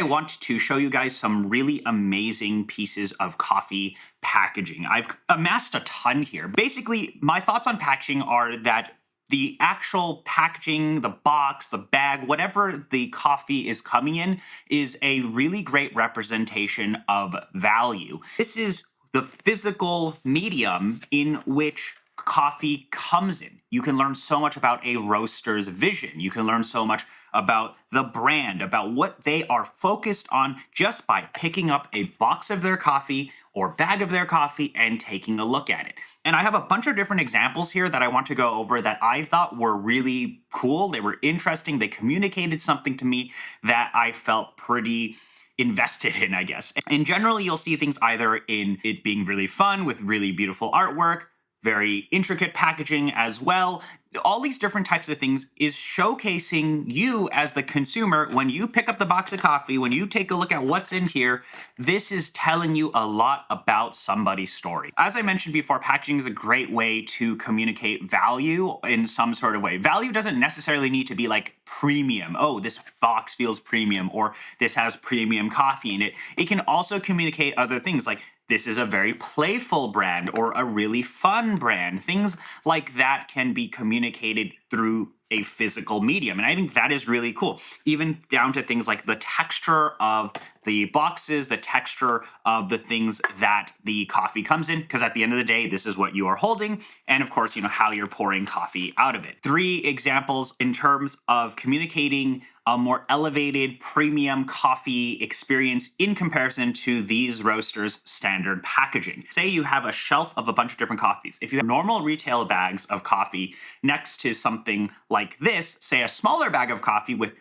I want to show you guys some really amazing pieces of coffee packaging. I've amassed a ton here. Basically, my thoughts on packaging are that the actual packaging, the box, the bag, whatever the coffee is coming in is a really great representation of value. This is the physical medium in which coffee comes in. You can learn so much about a roaster's vision. You can learn so much about the brand, about what they are focused on just by picking up a box of their coffee or bag of their coffee and taking a look at it. And I have a bunch of different examples here that I want to go over that I thought were really cool. They were interesting. They communicated something to me that I felt pretty invested in, I guess. In general, you'll see things either in it being really fun with really beautiful artwork, very intricate packaging as well. All these different types of things is showcasing you as the consumer. When you pick up the box of coffee, when you take a look at what's in here, this is telling you a lot about somebody's story. As I mentioned before, packaging is a great way to communicate value in some sort of way. Value doesn't necessarily need to be like premium. Oh, this box feels premium, or this has premium coffee in it. It can also communicate other things like this is a very playful brand or a really fun brand. Things like that can be communicated through a physical medium. And I think that is really cool. Even down to things like the texture of the boxes, the texture of the things that the coffee comes in, because at the end of the day, this is what you are holding. And of course, how you're pouring coffee out of it. 3 examples in terms of communicating a more elevated premium coffee experience in comparison to these roasters' standard packaging. Say you have a shelf of a bunch of different coffees. If you have normal retail bags of coffee next to something like this, say a smaller bag of coffee with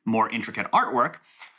more intricate artwork,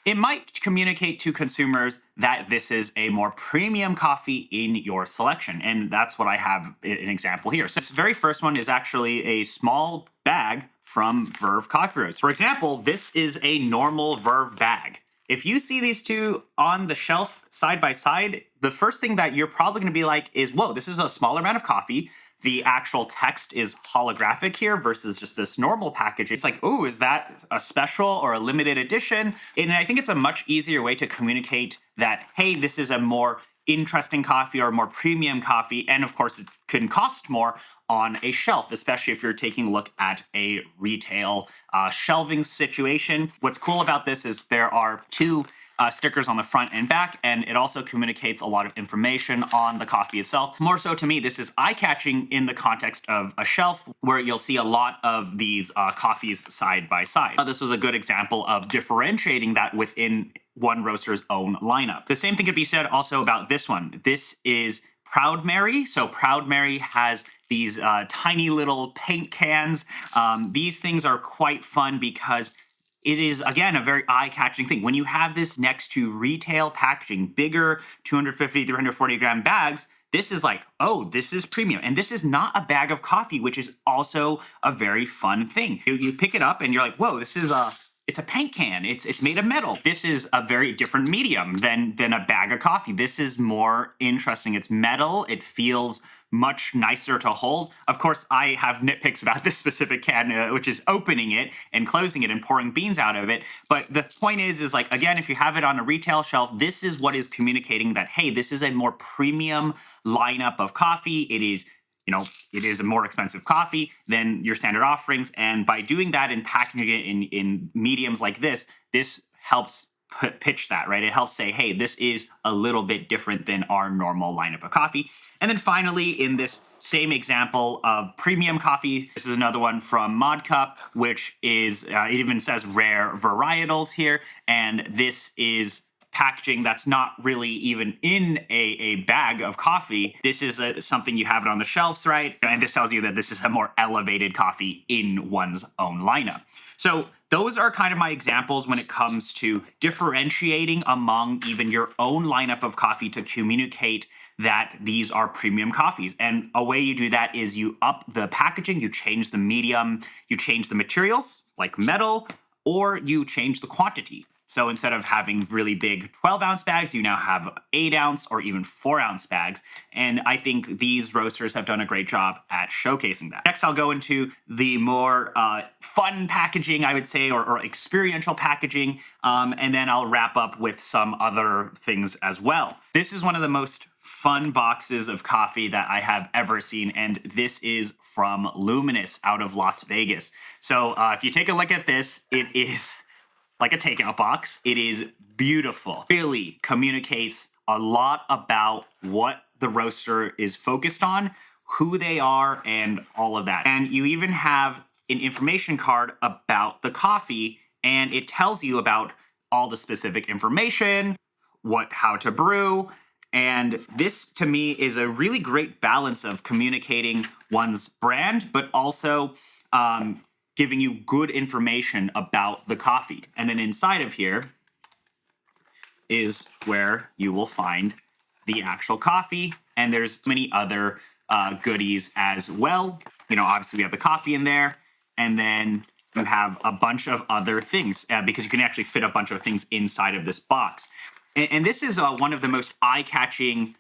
it might communicate to consumers that this is a more premium coffee in your selection. And that's what I have an example here. So this very first one is actually a small bag from Verve Coffee Roast. For example, this is a normal Verve bag. If you see these two on the shelf side by side, the first thing that you're probably going to be like is, whoa, this is a smaller amount of coffee. The actual text is holographic here versus just this normal package. It's like, oh, is that a special or a limited edition? And I think it's a much easier way to communicate that, hey, this is a more interesting coffee or more premium coffee. And of course, it can cost more on a shelf, especially if you're taking a look at a retail shelving situation. What's cool about this is there are 2 stickers on the front and back, and it also communicates a lot of information on the coffee itself. More so to me, this is eye-catching in the context of a shelf where you'll see a lot of these coffees side by side. This was a good example of differentiating that within one roaster's own lineup. The same thing could be said also about this one. This is Proud Mary. So Proud Mary has these tiny little paint cans. These things are quite fun because it is, again, a very eye-catching thing. When you have this next to retail packaging, bigger 250, 340 gram bags, this is like, oh, this is premium. And this is not a bag of coffee, which is also a very fun thing. You pick it up and you're like, whoa, this is it's a paint can. It's made of metal. This is a very different medium than a bag of coffee. This is more interesting. It's metal. It feels much nicer to hold. Of course, I have nitpicks about this specific can, which is opening it and closing it and pouring beans out of it. But the point is like, again, if you have it on a retail shelf, this is what is communicating that, hey, this is a more premium lineup of coffee. It is it is a more expensive coffee than your standard offerings. And by doing that and packaging it in mediums like this helps pitch that, right? It helps say, hey, this is a little bit different than our normal lineup of coffee. And then finally, in this same example of premium coffee, this is another one from Mod Cup, which is, it even says rare varietals here. And this is packaging that's not really even in a bag of coffee. This is something you have it on the shelves, right? And this tells you that this is a more elevated coffee in one's own lineup. So those are kind of my examples when it comes to differentiating among even your own lineup of coffee to communicate that these are premium coffees. And a way you do that is you up the packaging, you change the medium, you change the materials like metal, or you change the quantity. So instead of having really big 12-ounce bags, you now have 8-ounce or even 4-ounce bags. And I think these roasters have done a great job at showcasing that. Next, I'll go into the more fun packaging, I would say, or experiential packaging. And then I'll wrap up with some other things as well. This is one of the most fun boxes of coffee that I have ever seen, and this is from Luminous out of Las Vegas. So if you take a look at this, it is like a takeout box. It is beautiful. Really communicates a lot about what the roaster is focused on, who they are, and all of that. And you even have an information card about the coffee, and it tells you about all the specific information, how to brew. And this, to me, is a really great balance of communicating one's brand, but also giving you good information about the coffee. And then inside of here is where you will find the actual coffee. And there's many other goodies as well. You know, obviously we have the coffee in there, and then you have a bunch of other things because you can actually fit a bunch of things inside of this box. And this is one of the most eye-catching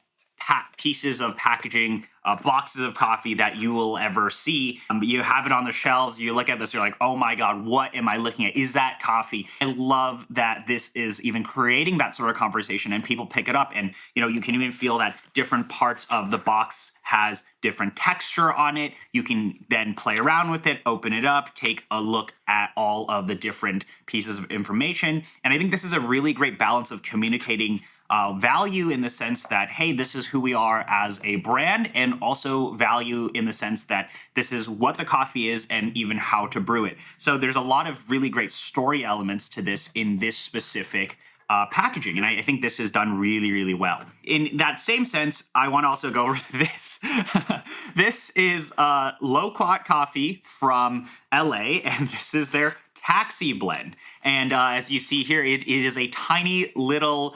pieces of packaging, boxes of coffee that you will ever see. You have it on the shelves, you look at this, you're like, oh my God, what am I looking at? Is that coffee? I love that this is even creating that sort of conversation and people pick it up, and you can even feel that different parts of the box has different texture on it. You can then play around with it, open it up, take a look at all of the different pieces of information. And I think this is a really great balance of communicating value in the sense that, hey, this is who we are as a brand, and also value in the sense that this is what the coffee is and even how to brew it. So there's a lot of really great story elements to this in this specific packaging, and I think this is done really, really well. In that same sense, I want to also go over this. This is Loquat Coffee from LA, and this is their Taxi Blend. And as you see here, it is a tiny little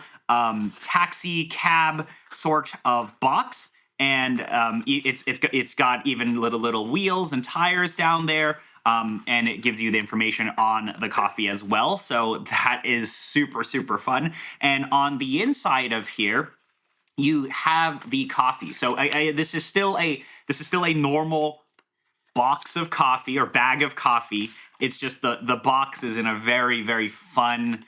taxi cab sort of box, and it's got even little wheels and tires down there. And it gives you the information on the coffee as well. So that is super, super fun. And on the inside of here, you have the coffee. So this is still a normal box of coffee or bag of coffee. It's just the box is in a very, very fun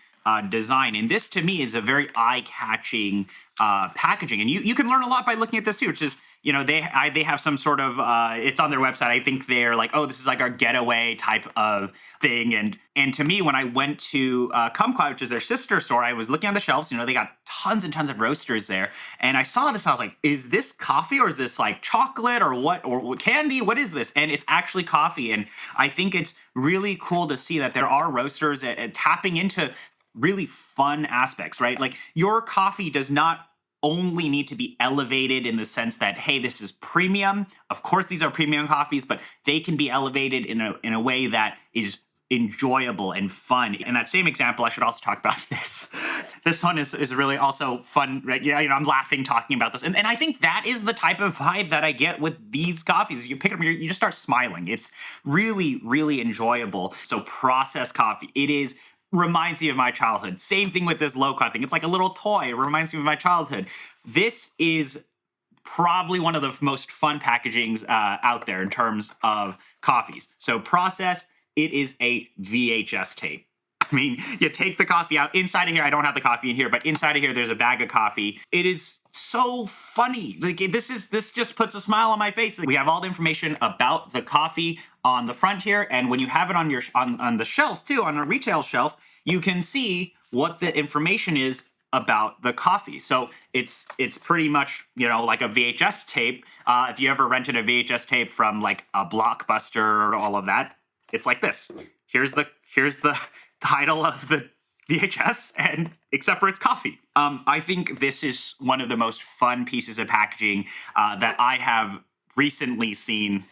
design. And this, to me, is a very eye-catching packaging. And you can learn a lot by looking at this too, which is, they have some sort of, it's on their website. I think they're like, oh, this is like our getaway type of thing. And to me, when I went to Kumquat, which is their sister store, I was looking on the shelves, they got tons and tons of roasters there. And I saw this, and I was like, is this coffee, or is this like chocolate, or what, or candy? What is this? And it's actually coffee. And I think it's really cool to see that there are roasters tapping into really fun aspects, right? Like, your coffee does not only need to be elevated in the sense that, hey, this is premium. Of course, these are premium coffees, but they can be elevated in a way that is enjoyable and fun. In that same example, I should also talk about this. This one is really also fun, right? Yeah, I'm laughing talking about this. And I think that is the type of vibe that I get with these coffees. You pick it up, you just start smiling. It's really, really enjoyable. So processed coffee, reminds me of my childhood. Same thing with this Loquat thing. It's like a little toy. It reminds me of my childhood. This is probably one of the most fun packagings out there in terms of coffees. So processed, it is a VHS tape. I mean, you take the coffee out. Inside of here, I don't have the coffee in here, but inside of here, there's a bag of coffee. It is so funny. Like, this just puts a smile on my face. We have all the information about the coffee on the front here, and when you have it on the shelf too, on a retail shelf, you can see what the information is about the coffee. So it's pretty much, like a VHS tape. If you ever rented a VHS tape from like a Blockbuster or all of that, it's like this. Here's the title of the VHS, and except for it's coffee. I think this is one of the most fun pieces of packaging that I have recently seen,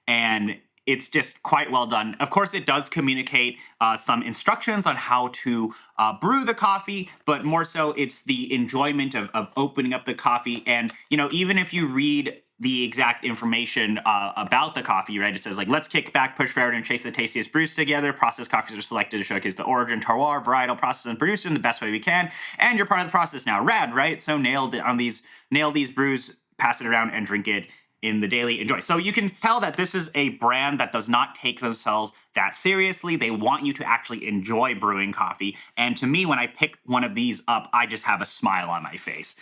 and it's just quite well done. Of course, it does communicate some instructions on how to brew the coffee, but more so it's the enjoyment of opening up the coffee. And, even if you read the exact information about the coffee, right? It says like, let's kick back, push forward, and chase the tastiest brews together. Processed coffees are selected to showcase the origin, terroir, varietal process, and produce them the best way we can. And you're part of the process now. Rad, right? So nail these brews, pass it around, and drink it in the daily enjoy. So you can tell that this is a brand that does not take themselves that seriously. They want you to actually enjoy brewing coffee. And to me, when I pick one of these up, I just have a smile on my face.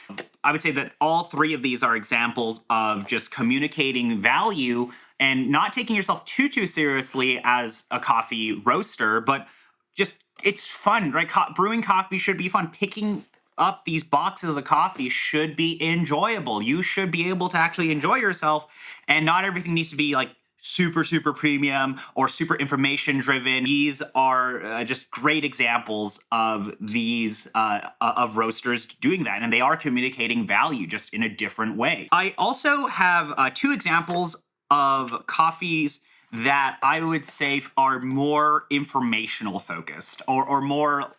I would say that all three of these are examples of just communicating value and not taking yourself too seriously as a coffee roaster, but just it's fun, right? Brewing coffee should be fun. Picking up these boxes of coffee should be enjoyable. You should be able to actually enjoy yourself, and not everything needs to be like super premium or super information driven. These are just great examples of these of roasters doing that, and they are communicating value just in a different way. I also have two examples of coffees that I would say are more informational focused, or more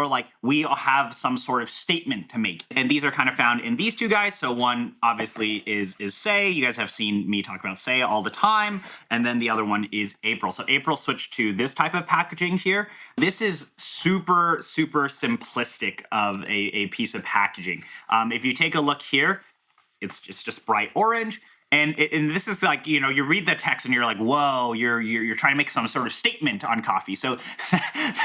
like we have some sort of statement to make. And these are kind of found in these two guys. So one obviously is Say. You guys have seen me talk about Say all the time. And then the other one is April. So April switched to this type of packaging here. This is super simplistic of a piece of packaging. If you take a look here, it's just bright orange. And this is like, you read the text and you're like, whoa, you're trying to make some sort of statement on coffee. So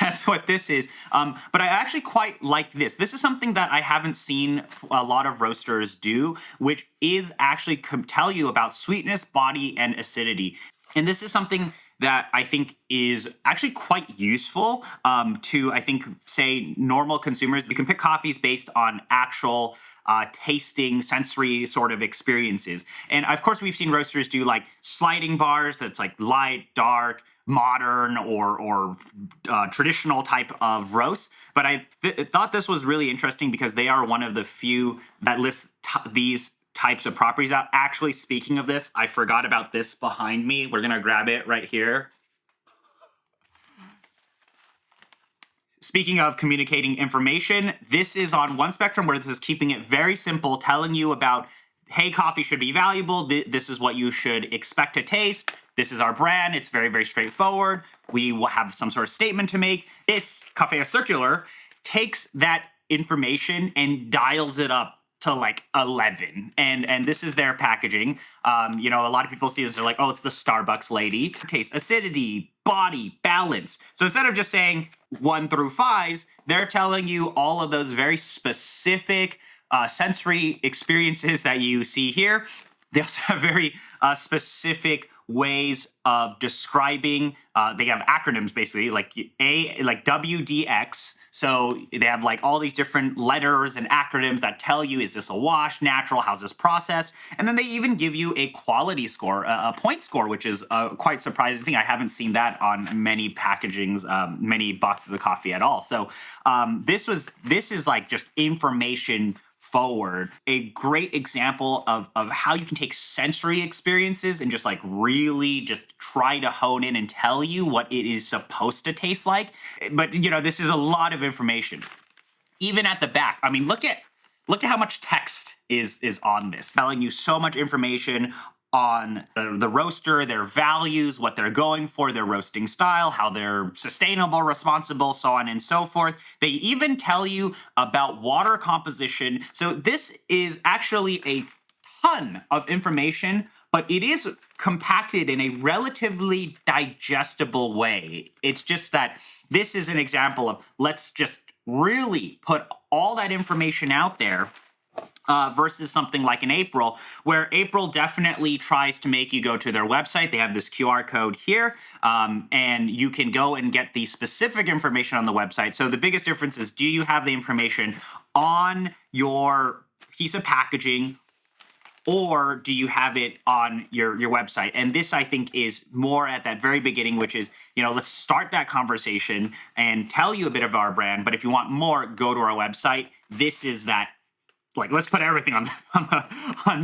that's what this is. But I actually quite like this. This is something that I haven't seen a lot of roasters do, which is actually tell you about sweetness, body, and acidity. And this is something that I think is actually quite useful to, I think, say, normal consumers. You can pick coffees based on actual tasting, sensory sort of experiences. And of course, we've seen roasters do like sliding bars that's like light, dark, modern, or traditional type of roast. But I thought this was really interesting because they are one of the few that list these types of properties out. Actually, speaking of this, I forgot about this behind me. We're gonna grab it right here. Speaking of communicating information, this is on one spectrum where this is keeping it very simple, telling you about, hey, coffee should be valuable. This is what you should expect to taste. This is our brand. It's very straightforward. We will have some sort of statement to make. This Café Circular takes that information and dials it up to like 11, and this is their packaging. A lot of people see this, they're like, oh, it's the Starbucks lady. Taste, acidity, body, balance. So instead of just saying 1 through 5s, they're telling you all of those very specific sensory experiences that you see here. They also have very specific ways of describing. They have acronyms basically, like WDX. So they have like all these different letters and acronyms that tell you, is this a wash, natural, how's this processed? And then they even give you a quality score, a point score, which is a quite surprising thing. I haven't seen that on many packagings, many boxes of coffee at all. So this is like just information forward, a great example of how you can take sensory experiences and just like really just try to hone in and tell you what it is supposed to taste like. But this is a lot of information. Even at the back, I mean, look at how much text is on this, telling you so much information on the roaster, their values, what they're going for, their roasting style, how they're sustainable, responsible, so on and so forth. They even tell you about water composition. So this is actually a ton of information, but it is compacted in a relatively digestible way. It's just that this is an example of, let's just really put all that information out there. Versus something like an April, where April definitely tries to make you go to their website. They have this QR code here, and you can go and get the specific information on the website. So the biggest difference is, do you have the information on your piece of packaging, or do you have it on your website? And this, I think, is more at that very beginning, which is, let's start that conversation and tell you a bit of our brand. But if you want more, go to our website. This is that. Like, let's put everything on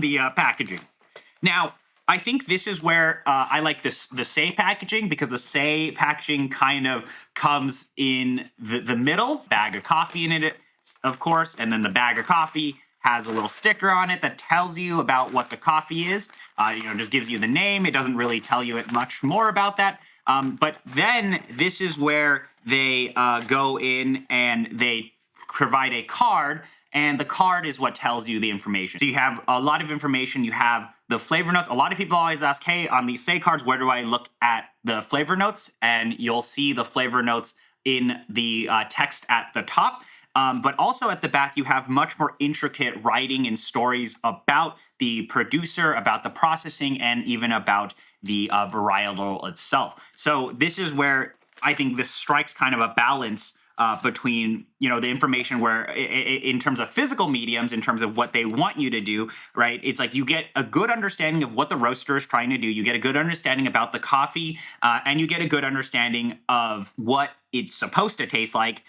the packaging. Now, I think this is where I like the Say packaging, because the Say packaging kind of comes in the middle. Bag of coffee in it, of course, and then the bag of coffee has a little sticker on it that tells you about what the coffee is. Just gives you the name. It doesn't really tell you much more about that. But then this is where they go in and they provide a card, and the card is what tells you the information. So you have a lot of information. You have the flavor notes. A lot of people always ask, hey, on these Say cards, where do I look at the flavor notes? And you'll see the flavor notes in the text at the top. But also at the back, you have much more intricate writing and stories about the producer, about the processing, and even about the varietal itself. So this is where I think this strikes kind of a balance between the information where in terms of physical mediums, in terms of what they want you to do, right? It's like you get a good understanding of what the roaster is trying to do. You get a good understanding about the coffee, and you get a good understanding of what it's supposed to taste like.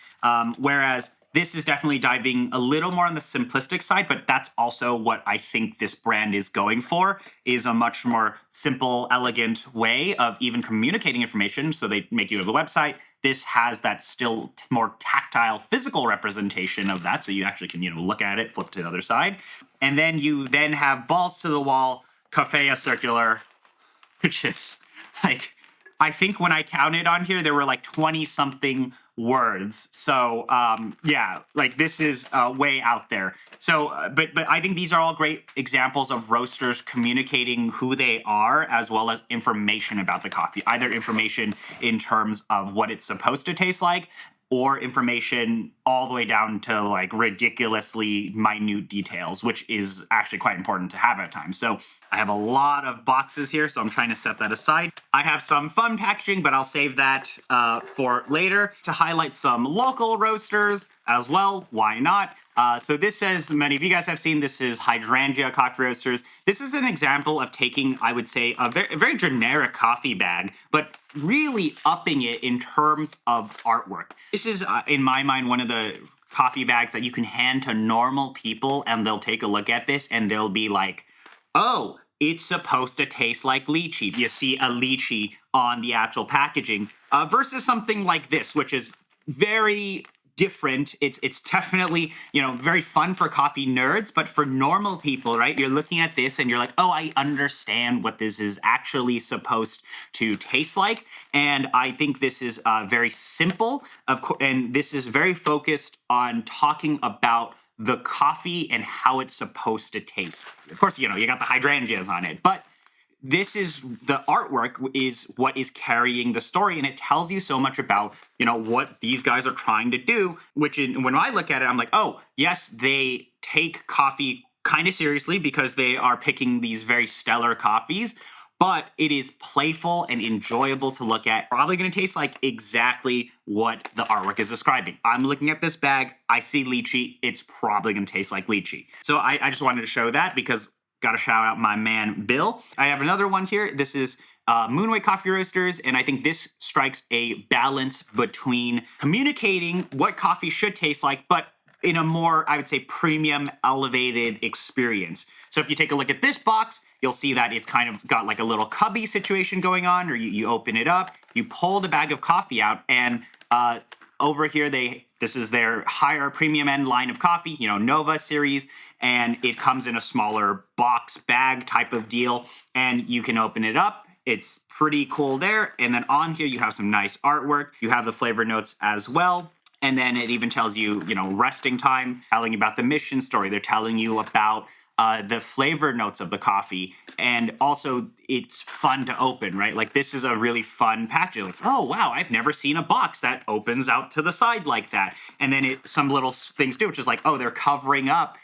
Whereas this is definitely diving a little more on the simplistic side, but that's also what I think this brand is going for, is a much more simple, elegant way of even communicating information. So they make you go to the website. This has that still more tactile, physical representation of that. So you actually can, look at it, flip to the other side. And then you then have balls to the wall, Café Circular, which is like, I think when I counted on here, there were like 20 something words. So this is way out there. So, but I think these are all great examples of roasters communicating who they are, as well as information about the coffee, either information in terms of what it's supposed to taste like, or information all the way down to like ridiculously minute details, which is actually quite important to have at times. So I have a lot of boxes here, so I'm trying to set that aside. I have some fun packaging, but I'll save that for later to highlight some local roasters as well. Why not? So this, as many of you guys have seen, this is Hydrangea Coffee Roasters. This is an example of taking, I would say, a very generic coffee bag, but really upping it in terms of artwork. This is, in my mind, one of the coffee bags that you can hand to normal people, and they'll take a look at this and they'll be like, oh, it's supposed to taste like lychee. You see a lychee on the actual packaging versus something like this, which is very different. It's definitely, very fun for coffee nerds, but for normal people, right? You're looking at this and you're like, oh, I understand what this is actually supposed to taste like. And I think this is very simple, of course, and this is very focused on talking about the coffee and how it's supposed to taste. Of course, you got the hydrangeas on it, but this is the artwork is what is carrying the story, and it tells you so much about, what these guys are trying to do, which when I look at it, I'm like, oh, yes, they take coffee kind of seriously because they are picking these very stellar coffees, but it is playful and enjoyable to look at. Probably going to taste like exactly what the artwork is describing. I'm looking at this bag, I see lychee, it's probably going to taste like lychee. So I just wanted to show that because got to shout out my man, Bill. I have another one here. This is Moonway Coffee Roasters, and I think this strikes a balance between communicating what coffee should taste like, but in a more, I would say, premium, elevated experience. So if you take a look at this box, you'll see that it's kind of got like a little cubby situation going on, or you open it up, you pull the bag of coffee out, and over here, this is their higher premium end line of coffee, Nova series, and it comes in a smaller box bag type of deal, and you can open it up. It's pretty cool there. And then on here, you have some nice artwork. You have the flavor notes as well. And then it even tells you, resting time, telling you about the mission story. They're telling you about the flavor notes of the coffee. And also, it's fun to open, right? Like, this is a really fun package. Like, oh, wow, I've never seen a box that opens out to the side like that. And then some little things too, which is like, oh, they're covering up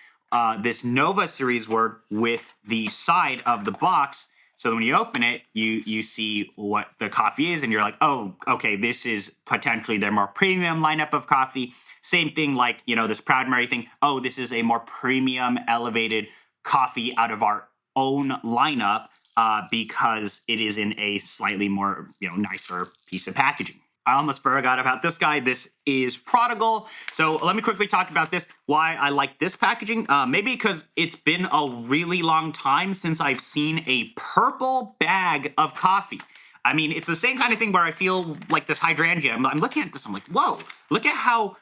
this Nova series work with the side of the box. So when you open it, you see what the coffee is, and you're like, oh, okay, this is potentially their more premium lineup of coffee. Same thing like, this Proud Mary thing. Oh, this is a more premium, elevated coffee out of our own lineup because it is in a slightly more, nicer piece of packaging. I almost forgot about this guy. This is Prodigal. So let me quickly talk about this, why I like this packaging. Maybe because it's been a really long time since I've seen a purple bag of coffee. I mean, it's the same kind of thing where I feel like this hydrangea. I'm looking at this, I'm like, whoa, look at how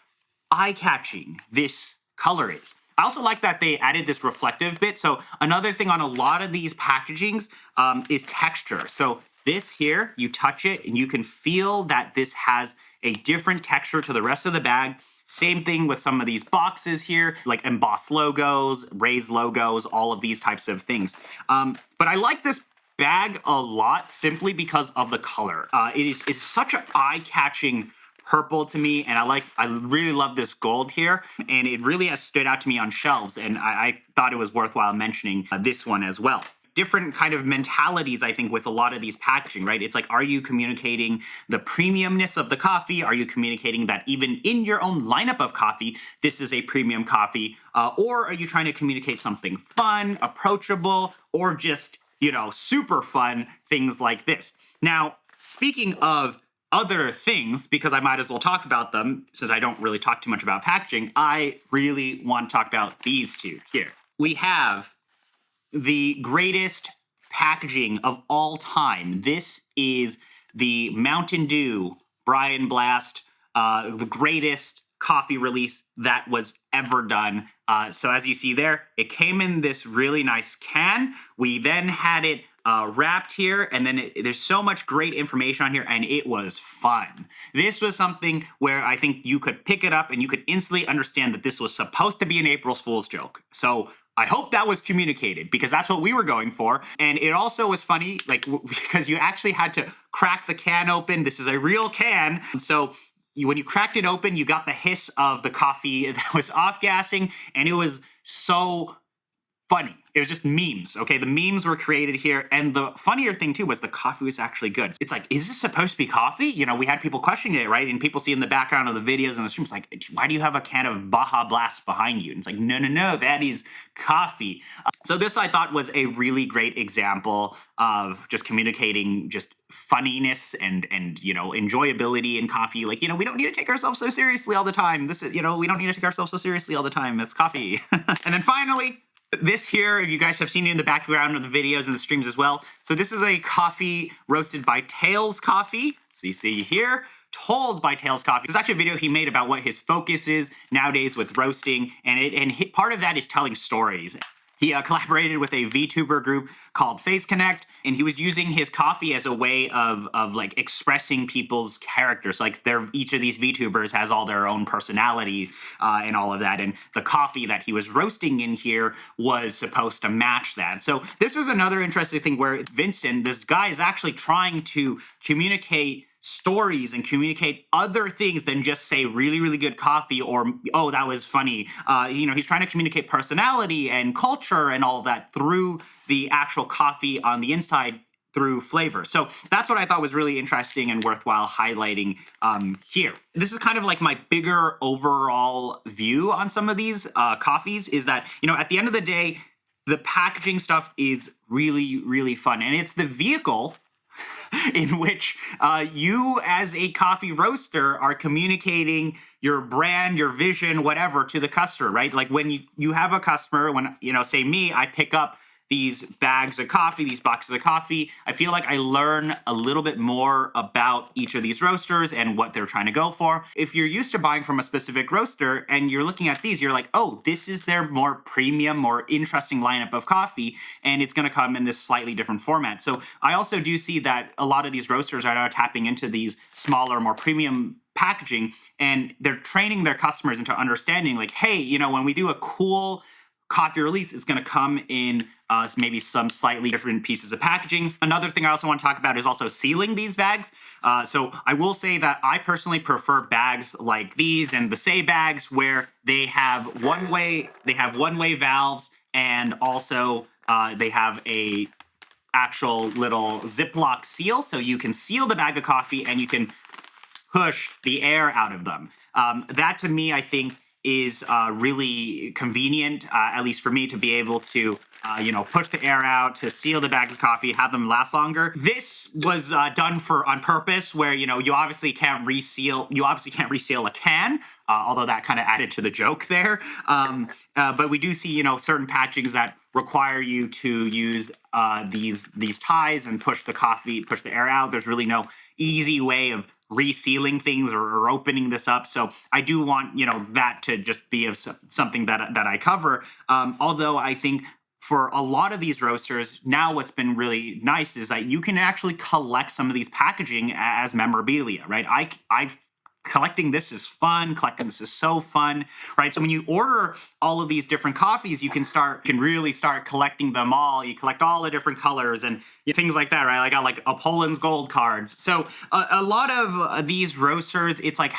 eye-catching this color is. I also like that they added this reflective bit. So another thing on a lot of these packagings is texture. So this here, you touch it and you can feel that this has a different texture to the rest of the bag. Same thing with some of these boxes here, like embossed logos, raised logos, all of these types of things. But I like this bag a lot simply because of the color. It's such an eye-catching purple to me, and I really love this gold here, and it really has stood out to me on shelves, and I thought it was worthwhile mentioning this one as well. Different kind of mentalities, I think, with a lot of these packaging, right? It's like, are you communicating the premiumness of the coffee? Are you communicating that even in your own lineup of coffee, this is a premium coffee? Or are you trying to communicate something fun, approachable, or just, super fun, things like this? Now, speaking of other things, because I might as well talk about them, since I don't really talk too much about packaging, I really want to talk about these two here. We have the greatest packaging of all time. This is the Mountain Dew Brian Blast, the greatest coffee release that was ever done. So as you see there, it came in this really nice can. We then had it wrapped here, and then there's so much great information on here, and it was fun. This was something where I think you could pick it up and you could instantly understand that this was supposed to be an April Fool's joke. So I hope that was communicated, because that's what we were going for. And it also was funny, because you actually had to crack the can open. This is a real can. So when you cracked it open, you got the hiss of the coffee that was off-gassing, and it was so funny. It was just memes, okay? The memes were created here, and the funnier thing, too, was the coffee was actually good. It's like, is this supposed to be coffee? We had people questioning it, right? And people see in the background of the videos and the streams, like, why do you have a can of Baja Blast behind you? And it's like, no, that is coffee. So this, I thought, was a really great example of just communicating just funniness and enjoyability in coffee. Like, we don't need to take ourselves so seriously all the time. This is, we don't need to take ourselves so seriously all the time. It's coffee. And then finally, this here, you guys have seen it in the background of the videos and the streams as well. So this is a coffee roasted by Tails Coffee. So you see here, Told by Tails Coffee. There's actually a video he made about what his focus is nowadays with roasting, and part of that is telling stories. He collaborated with a VTuber group called Face Connect, and he was using his coffee as a way of like expressing people's characters. Like each of these VTubers has all their own personality and all of that, and the coffee that he was roasting in here was supposed to match that. So this was another interesting thing where Vincent, this guy, is actually trying to communicate stories and communicate other things than just say really, really good coffee or, oh, that was funny. He's trying to communicate personality and culture and all of that through the actual coffee on the inside through flavor. So that's what I thought was really interesting and worthwhile highlighting here. This is kind of like my bigger overall view on some of these coffees, is that, at the end of the day, the packaging stuff is really, really fun. And it's the vehicle in which you as a coffee roaster are communicating your brand, your vision, whatever, to the customer, right? Like when you have a customer, when, say me, I pick up these bags of coffee, these boxes of coffee, I feel like I learn a little bit more about each of these roasters and what they're trying to go for. If you're used to buying from a specific roaster and you're looking at these, you're like, oh, this is their more premium, more interesting lineup of coffee, and it's going to come in this slightly different format. So I also do see that a lot of these roasters are now tapping into these smaller, more premium packaging, and they're training their customers into understanding, like, hey, when we do a cool coffee release, it's going to come in maybe some slightly different pieces of packaging. Another thing I also want to talk about is also sealing these bags. So I will say that I personally prefer bags like these and the Say bags, where they have one-way valves, and also they have a actual little Ziploc seal, so you can seal the bag of coffee and you can push the air out of them. That, to me, I think, is really convenient, at least for me, to be able to push the air out, to seal the bags of coffee, have them last longer. This was done on purpose, where you obviously can't reseal a can, although that kind of added to the joke there. But we do see certain packagings that require you to use these ties and push the air out. There's really no easy way of resealing things or opening this up. So I do want, that to just be of something that I cover. Although I think for a lot of these roasters, now what's been really nice is that you can actually collect some of these packaging as memorabilia, right? I've collecting this is fun. Collecting this is so fun, right? So when you order all of these different coffees, you can really start collecting them all. You collect all the different colors and things like that, right? I got like a Poland's Gold cards. So a lot of these roasters, it's like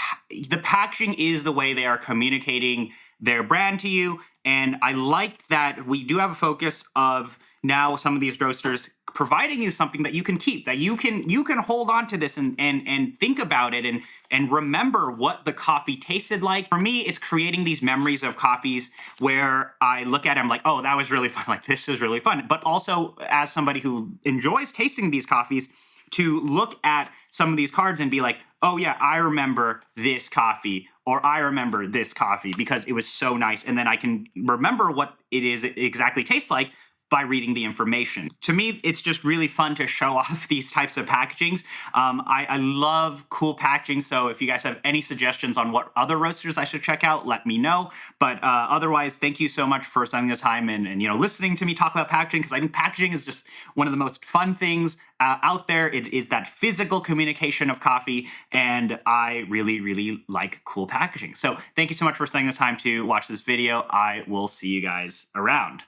the packaging is the way they are communicating their brand to you. And I like that we do have a focus of now some of these roasters providing you something that you can keep, that you can hold on to this and think about it and remember what the coffee tasted like. For me, it's creating these memories of coffees where I look at it, I'm like, oh, that was really fun. Like, this was really fun. But also, as somebody who enjoys tasting these coffees, to look at some of these cards and be like, oh yeah, I remember this coffee, or I remember this coffee because it was so nice. And then I can remember what it is exactly tastes like by reading the information. To me, it's just really fun to show off these types of packagings. I love cool packaging, so if you guys have any suggestions on what other roasters I should check out, let me know. But otherwise, thank you so much for spending the time and listening to me talk about packaging, because I think packaging is just one of the most fun things out there. It is that physical communication of coffee, and I really, really like cool packaging. So thank you so much for spending the time to watch this video. I will see you guys around.